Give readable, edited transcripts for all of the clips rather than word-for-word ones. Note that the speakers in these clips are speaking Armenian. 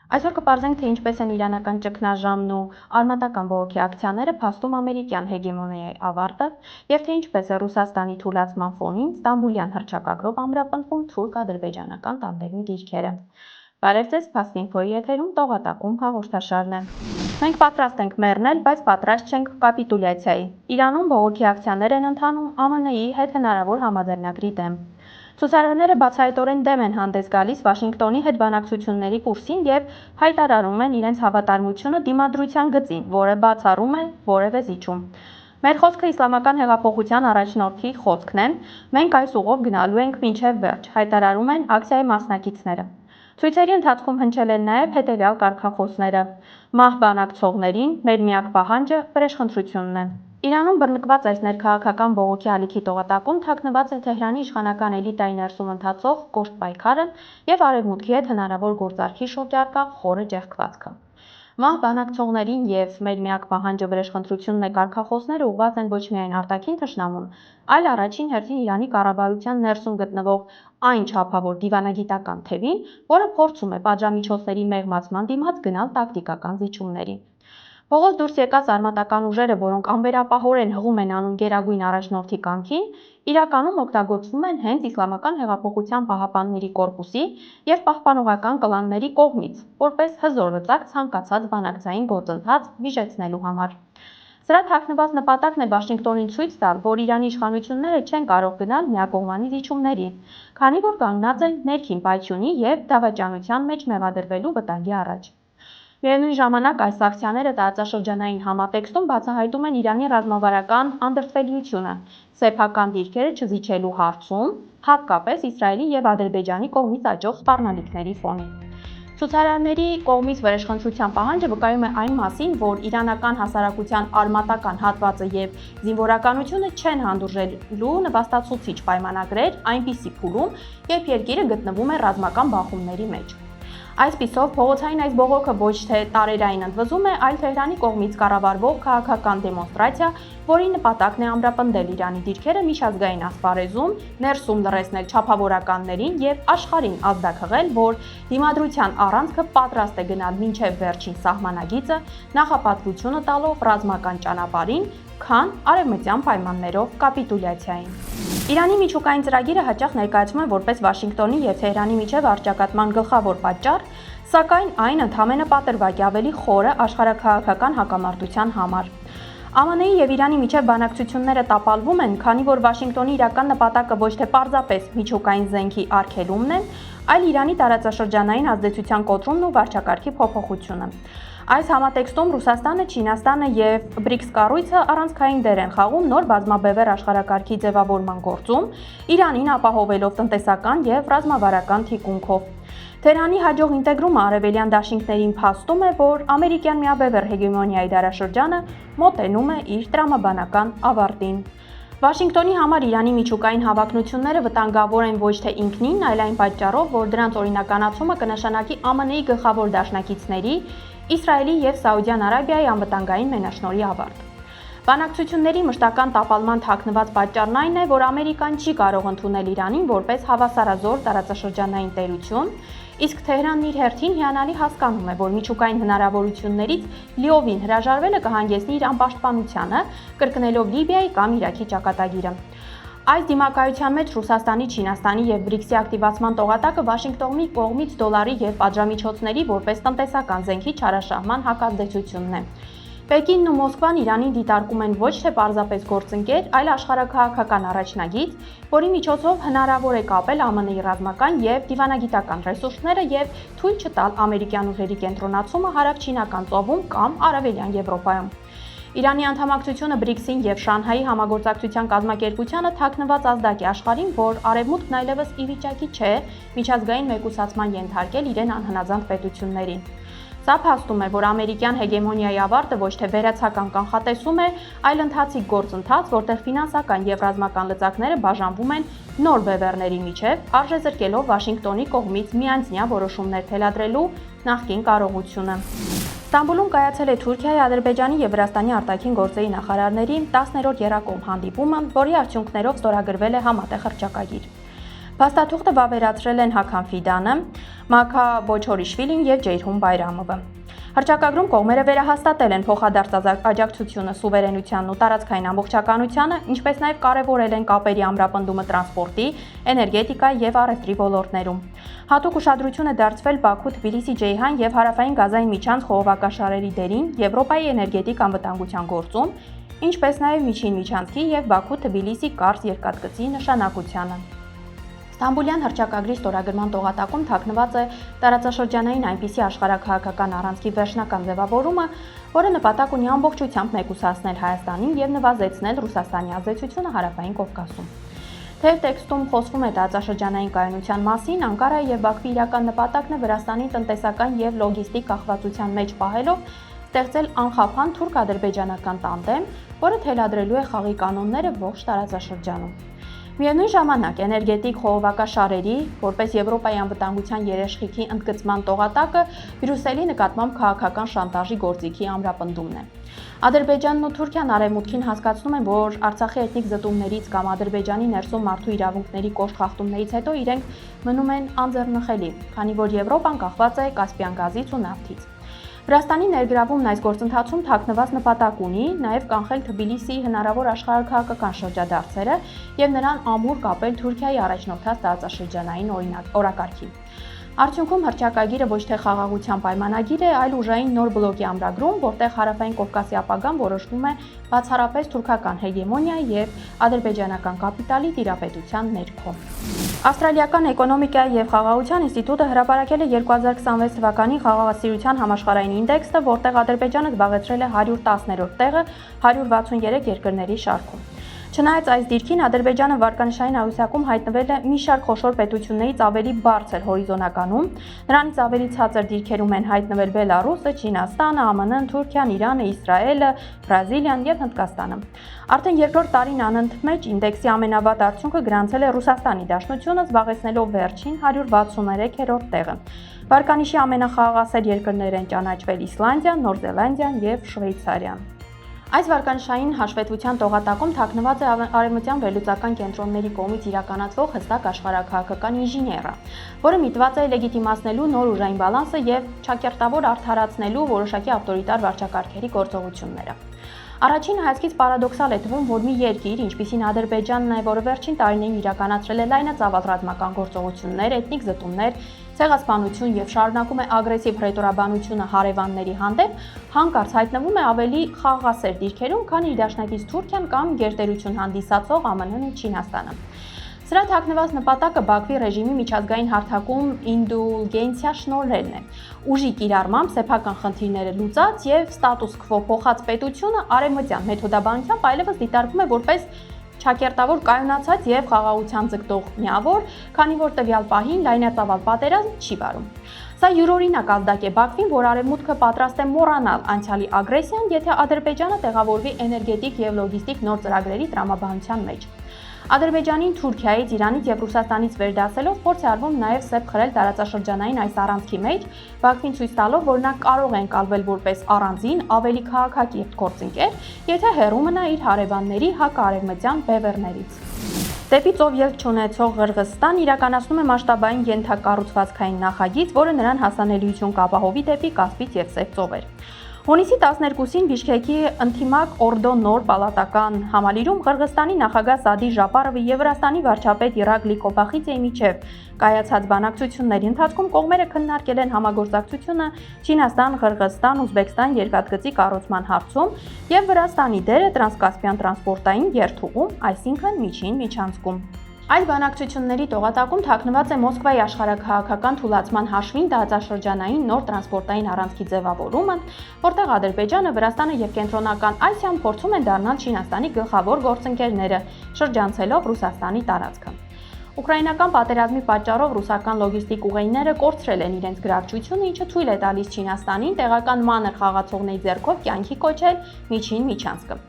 Այսօր կպարզենք, թե ինչպես են իրանական ճգնաժամն ու արմատական բողոքի ակցիաները փաստում ամերիկյան հեգեմոնիայի ավարտը և թե ինչպես է Ռուսաստանի թուլացման ֆոնին Ստամբուլյան հռչակագրով ամրապնդվում թուրք-ադրբեջանական տանդեմի դիրքերը։ Բարև ձեզ, Փաստինֆոյի եթերում տողատակում հաղորդաշարն է։ Մենք պատրաստ ենք մեռնել, բայց պատրաստ չենք կապիտուլյացիայի։ Իրանում բողոքի ակցիաներ են ընթանում ԱՄՆ-ի հետ հնարավոր համաձայնագրի դեմ։ Ցուցարարները բացահայտորեն դեմ են հանդես գալիս Վաշինգտոնի հետ բանակցությունների կուրսին և հայտարարում են իրենց հավատարմությունը դիմադրության գծին, որը բացառում է որևէ զիջում։ Մեր խոսքը իսլամական հեղափոխության առաջնորդի խոսքն է, մենք այս ուղով գնալու ենք մինչև վերջ, հայտարարում են ակցիայի մասնակիցները։ Ցույցերի ընթացքում հնչել են նաև հետևյալ կարգախոսները. մահ բանակցողներին, մեր միակ պահանջը վրեժխնդրությունն է։ Իրանում բռնկված այս ներքաղաքական բողոքի ալիքի տողատակում թաքնված է Թեհրանի իշխանական էլիտայի ներսում ընթացող կոշտ պայքարը և Արևմուտքի հետ հնարավոր գործարքի շուրջարկա խորը ճեղքվածքը։ Մահ բանակցողներին և մեր միակ պահանջը վրեժխնդրությունն է կարգախոսները ուղղված են ոչ միայն արտաքին թշնամուն, այլ առաջին հերթին Իրանի կառավարության ներսում գտնվող այն չափավոր դիվանագիտական թևին, որը փորձում է պատժամիջոցների մեղմացման դիմաց գնալ տակտիկական զիջումների։ Փողոց դուրս եկած արմատական ուժերը, որոնք անվերապահորեն հղում են անուն գերագույն առաջնորդի կամքին, իրականում օգտագործվում են հենց Իսլամական հեղափոխության պահապանների կորպուսի և պահպանողական կլանների կողմից, որպես հզոր լծակ ցանկացած բանակցային գործընթաց վիժեցնելու համար։ Սրա թաքնված նպատակն է Վաշինգտոնին ցույց տալ, որ Իրանի իշխանությունները չեն կարող գնալ միակողմանի զիջումների, քանի որ կանգնած են ներքին պայթյունի և դավաճանության մեջ մեղադրվելու վտանգի առաջ։ Միևնույն ժամանակ այս ակցիաները տարածաշրջանային համատեքստում բացահայտում են Իրանի ռազմավարական անդրդվելիությունը սեփական դիրքերը չզիջելու հարցում, հատկապես Իսրայելի և Ադրբեջանի կողմից աճող սպառնալիքների ֆոնին։ Ցուցարարների կողմից վրեժխնդրության պահանջը վկայում է այն մասին, որ իրանական հասարակության արմատական հատվածը և զինվորականությունը չեն հանդուրժելու նվաստացուցիչ պայմանագրեր այնպիսի փուլում, երբ երկիրը գտնվում է ռազմական բախումների մեջ։ Այսպիսով, փողոցային այս բողոքը ոչ թե տարերային ընդվզում է, այլ Թեհրանի կողմից կառավարվող քաղաքական դեմոնստրացիա, որի նպատակն է ամրապնդել Իրանի դիրքերը միջազգային ասպարեզում, ներսում լռեցնել չափավորականներին և աշխարհին ազդակղել, որ դիմադրության առանցքը պատրաստ է գնալ մինչև վերջին սահմանագիծը, նախապատվությունը տալով ռազմական ճանապարհին, քան արևմտյան պայմաններով կապիտուլյացիային։ Իրանի միջուկային ծրագիրը հաճախ ներկայացվում է որպես Վաշինգտոնի և Թեհրանի միջև առճակատման գլխավոր պատճառ, սակայն այն ընդամենը պատրվակ է ավելի խորը աշխարհաքաղաքական հակամարտության համար։ ԱՄՆ-ի և Իրանի միջև բանակցությունները տապալվում են, քանի որ Վաշինգտոնի իրական նպատակը ոչ թե պարզապես միջուկային զենքի արգելումն է, այլ Իրանի տարածաշրջանային ազդեցության կոտրումն ու վարչակարգի փոփոխությունը։ Այս համատեքստում Ռուսաստանը, Չինաստանը և BRICS կառույցը առանցքային դեր են խաղում նոր բազմաբևեռ աշխարհակարգի ձևավորման գործում, Իրանին ապահովելով տնտեսական և ռազմավարական թիկունքով։ Թեհրանի հաջող ինտեգրումը արևելյան դաշինքներին փաստում է, որ ամերիկյան միաբևեռ հեգեմոնիայի դարաշրջանը մոտենում է իր տրամաբանական ավարտին։ Վաշինգտոնի համար Իրանի միջուկային հավակնությունները վտանգավոր են ոչ թե ինքնին, այլ այն պատճառով, որ դրանց օրինականացումը կնշանակի ԱՄՆ-ի գլխավոր դաշնակիցների Իսրայելի և Սաուդյան Արաբիայի անվտանգային մենաշնորհի ավարտ։ Բանակցությունների մշտական տապալման թաքնված պատճառն այն է, որ Ամերիկան չի կարող ընդունել Իրանին որպես հավասարազոր տարածաշրջանային տերություն, իսկ Թեհրանն իր հերթին հիանալի հասկանում է, որ միջուկային հնարավորություններից լիովին հրաժարվելը կհանգեցնի իր անպաշտպանությանը, կրկնելով Լիբիայի կամ Իրաքի ճակատագիրը։ Այս դիմակայության մեջ Ռուսաստանի, Չինաստանի և BRICS-ի ակտիվացման տողատակը Վաշինգտոնի կողմից դոլարի և պատժամիջոցների որպես տնտեսական զենքի չարաշահման հակազդեցությունն է։ Պեկինն ու Մոսկվան Իրանին դիտարկում են ոչ թե պարզապես գործընկեր, այլ աշխարհաքաղաքական առաջնագիծ, որի միջոցով հնարավոր է կապել ԱՄՆ-ի ռազմական և դիվանագիտական ռեսուրսները և թույլ չտալ ամերիկյան ուժերի կենտրոնացումը հարավչինական ծովում կամ արևելյան Եվրոպայում։ Իրանի անդամակցությունը BRICS-ին և Շանհայի համագործակցության կազմակերպությանը թաքնված ազդակ է աշխարհին, որ Արևմուտքն այլևս ի վիճակի չէ միջազգային մեկուսացման ենթարկել իրեն անհնազանդ պետություններին։ Սա փաստում է, որ ամերիկյան հեգեմոնիայի ավարտը ոչ թե վերացական կանխատեսում է, այլ ընթացիկ գործընթաց, որտեղ ֆինանսական և ռազմական լծակները բաժանվում են նոր բևեռների միջև, արժեզրկելով Վաշինգտոնի կողմից միանձնյա որոշումներ թելադրելու նախկին կարողությունը։ Ստամբուլում կայացել է Թուրքիայի, Ադրբեջանի և Վրաստանի արտաքին գործերի նախարարների 10-րդ եռակողմ հանդիպումը, որի արդյունքներով ստորագրվել է համատեղ հռչակագիր։ Փաստաթուղթը վավերացրել են Հաքան Ֆիդանը, Մաքա Բոչորիշվիլին եւ Ջեյհուն Բայրամովը։ Հռչակագրում կողմերը վերահաստատել են փոխադարձ աջակցությունը սուվերենությանն ու տարածքային ամբողջականությանը, ինչպես նաև կարևորել են կապերի ամրապնդումը տրանսպորտի, էներգետիկայի եւ առևտրի ոլորտներում։ Հատուկ ուշադրություն է դարձվել Բաքու-Թբիլիսի-Ջեյհան եւ հարավային գազային միջանց խողովակաշարերի դերին Եվրոպայի էներգետիկ անվտանգության գործում, ինչպես նաև միջին միջանցքի եւ Բաքու-Թբիլիսի կարճ երկաթգծի նշանակությանը։ Ստամբուլյան հռչակագրի ստորագրման տողատակում թաքնված է տարածաշրջանային այնպիսի աշխարհաքաղաքական առանցքի վերջնական ձևավորումը, որը նպատակ ունի ամբողջությամբ մեկուսացնել Հայաստանին եւ նվազեցնել Ռուսաստանի ազդեցությունը հարավային Կովկասում։ Թեև տեքստում խոսվում է տարածաշրջանային կայունության մասին, Անկարայի եւ Բաքվի իրական նպատակն է Վրաստանի տնտեսական եւ լոգիստիկ կախվածության մեջ պահելով ստեղծել անխափան թուրք-ադրբեջանական տանդեմ, որը թելադրելու է խաղի կանոնները ողջ տարածաշրջանում։ Միևնույն ժամանակ էներգետիկ խողովակաշարերի, որպես Եվրոպայի անվտանգության երաշխիքի ընդգծման տողատակը Բրյուսելի նկատմամբ քաղաքական շանտաժի գործիքի ամրապնդումն է։ Ադրբեջանն ու Թուրքիան արևմուտքին հասկացնում են, որ Արցախի էթնիկ զտումներից կամ Ադրբեջանի ներսում մարդու իրավունքների կոշտ խախտումներից հետո իրենք մնում են անձեռնխելի, քանի որ Եվրոպան կախված է Կասպիան գազից ու նավթից։ Վրաստանի ներգրավումն այս գործընթացում թաքնված նպատակ ունի նաև կանխել Թբիլիսիի հնարավոր աշխարհաքաղաքական շրջադարձերը եւ նրան ամուր կապել Թուրքիայի առաջնորդած տարածաշրջանային օրակարգին։ Արդյունքում հռչակագիրը ոչ թե խաղաղության պայմանագիր է, այլ ուժային նոր բլոկի ամրագրում, որտեղ հարավային Կովկասի ապագան որոշվում է բացառապես թուրքական հեգեմոնիայի եւ ադրբեջանական կապիտալի տիրապետության ներքո։ Ավստրալիական էկոնոմիկայի եւ խաղաղության ինստիտուտը հրապարակել է 2026 թվականի խաղաղասիրության համաշխարհային ինդեքսը, որտեղ Ադրբեջանը զբաղեցրել է 110-րդ տեղը 163 երկրների շարքում։ Չնայած այս դիրքին Ադրբեջանը վարկանշային աղյուսակում հայտնվել է մի շարք խոշոր պետություններից ավելի բարձր հորիզոնականում, նրանից ավելի ցածր դիրքերում են հայտնվել Բելարուսը, Չինաստանը, ԱՄՆ-ն, Թուրքիան, Իրանը, Իսրայելը, Բրազիլիան եւ Հնդկաստանը։ Արդեն երկրորդ տարին անընդմեջ ինդեքսի ամենավատ արդյունքը գրանցել է Ռուսաստանի Դաշնությունը, զբաղեցնելով վերջին 163-րդ տեղը։ Վարկանիշի ամենախաղաղասեր երկրներ են ճանաչվել Իսլանդիան, Նոր Զելանդիան եւ Շվեյցարիան։ Այս վարկանշային հաշվետվության տողատակում թաքնված է արևմտյան վերլուծական կենտրոնների կողմից իրականացվող հստակ աշխարհաքաղաքական ինժեները, որը միտված է լեգիտիմացնելու նոր ուժային բալանսը եւ չակերտավոր արդարացնելու որոշակի ավտորիտար վարչակարգերի գործողությունները։ Առաջին հայացքից պարադոքսալ է թվում, որ մի երկիր, ինչպիսին Ադրբեջանն է, որը վերջին տարիներին իրականացրել է լայնածավալ ռազմական գործողություններ, էթնիկ զտումներ, ցեղասպանություն եւ շարունակում է ագրեսիվ հռետորաբանությունը հարևանների հանդեպ, հանկարծ հայտնվում է ավելի խաղաղասեր դիրքերում, քան իր դաշնակից Թուրքիան կամ գերտերություն հանդիսացող ԱՄՆ-ն ու Չինաստանը։ Սրա թաքնված նպատակը Բաքվի ռեժիմի միջազգային հարթակում ինդուլգենցիա շնորհելն է։ Ուժի կիրառմամբ սեփական խնդիրները լուծած եւ ստատուս քվո փոխած պետությունը արևմտյան մեթոդաբանությամբ այլևս դիտարկվում է որպես չակերտավոր կայունացած եւ խաղաղության ձգտող միավոր, քանի որ տվյալ պահին լայնածավալ պատերազմ չի վարում։ Սա յուրօրինակ ազդակ է Բաքվին, որ արևմուտքը պատրաստ է մոռանալ անցյալի ագրեսիան, եթե Ադրբեջանը տեղավորվի էներգետիկ եւ լոգիստիկ նոր ծրագրերի տրամաբանության մեջ։ Ադրբեջանին Թուրքիայից, Իրանից եւ Ռուսաստանից վերդասելով փորձ է արվում նաեւ սեպ խրել տարածաշրջանային այս առանցքի մեջ, Բաքվին ցույց տալով, որ նա կարող է ընկալվել որպես առանձին, ավելի քաղաքակիրթ գործընկեր, եթե հեռու մնա իր հարևանների հակարևմտյան բևեռներից։ Դեպի ծով ելք չունեցող Ղրղըզստան իրականացնում է մասշտաբային ենթակառուցվածքային նախագիծ, որը նրան հասանելիություն կապահովի դեպի Կասպից եւ Սև ծովեր։ Հունիսի 12-ին Բիշքեկի ընդդիմակ Օրդո նոր պալատական համալիրում Ղրղըզստանի նախագահ Սադի Ժապարովի եւ Վրաստանի վարչապետ Իրակլի Կոբախիձեի միջև կայացած բանակցությունների ընթացքում կողմերը քննարկել են համագործակցությունը Չինաստան-Ղրղըզստան-Ուզբեկստան երկաթգծի կառուցման հարցում եւ Վրաստանի դերը տրանսկասպյան տրանսպորտային երթուղում, այսինքն միջին միջանցքում։ Այդ բանակցությունների տողատակում թաքնված է Մոսկվայի աշխարհաքաղաքական թուլացման հաշվին տարածաշրջանային նոր տրանսպորտային առանցքի ձևավորումը, որտեղ Ադրբեջանը, Վրաստանը եւ Կենտրոնական Ասիան փորձում են դառնալ Չինաստանի գլխավոր գործընկերները, շրջանցելով Ռուսաստանի տարածքը։ Ուկրաինական պատերազմի պատճառով ռուսական լոգիստիկ ուղիները կորցրել են իրենց գրավչությունը, ինչը թույլ է տալիս Չինաստանին տեղական մանր խաղացողների ձեռքով կյանքի կոչել միջին միջանցքը։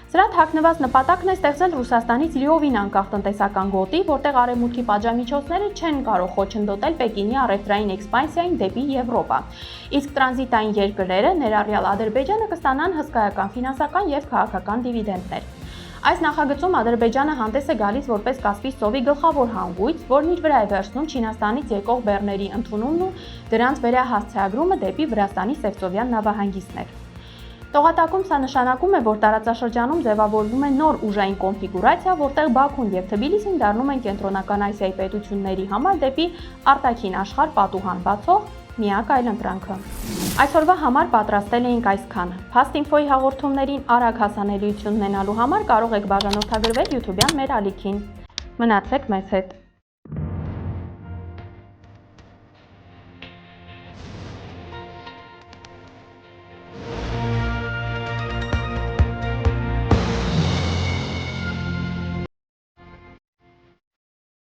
Սրա թաքնված նպատակն է ստեղծել Ռուսաստանից լիովին անկախ տնտեսական գոտի, որտեղ արևմուտքի պատժամիջոցները չեն կարող խոչընդոտել Պեկինի առևտրային էքսպանսիային դեպի Եվրոպա, իսկ տրանզիտային երկրները, ներառյալ Ադրբեջանը, կստանան հսկայական ֆինանսական եւ քաղաքական դիվիդենդներ։ Այս նախագծում Ադրբեջանը հանդես է գալիս որպես Կասպից ծովի գլխավոր հանգույց, որն իր վրա է վերցնում Չինաստանից եկող բեռների ընդունումն ու դրանց վերահասցեագրումը դեպի Վրաստանի Սևծովյան նավահանգիստներ։ Տողատակում սա նշանակում է, որ տարածաշրջանում ձևավորվում է նոր ուժային կոնֆիգուրացիա, որտեղ Բաքուն եւ Թբիլիսին դառնում են կենտրոնական Ասիայի պետությունների համար դեպի արտաքին աշխարհ պատուհան բացող միակ այլընտրանքը։ Այսօրվա համար պատրաստել էինք այսքանը։ Fast.info-ի հաղորդումներին արագ հասանելիություն ունենալու համար կարող եք բաժանորդագրվել YouTube-յան մեր ալիքին։ Մնացեք մեզ հետ։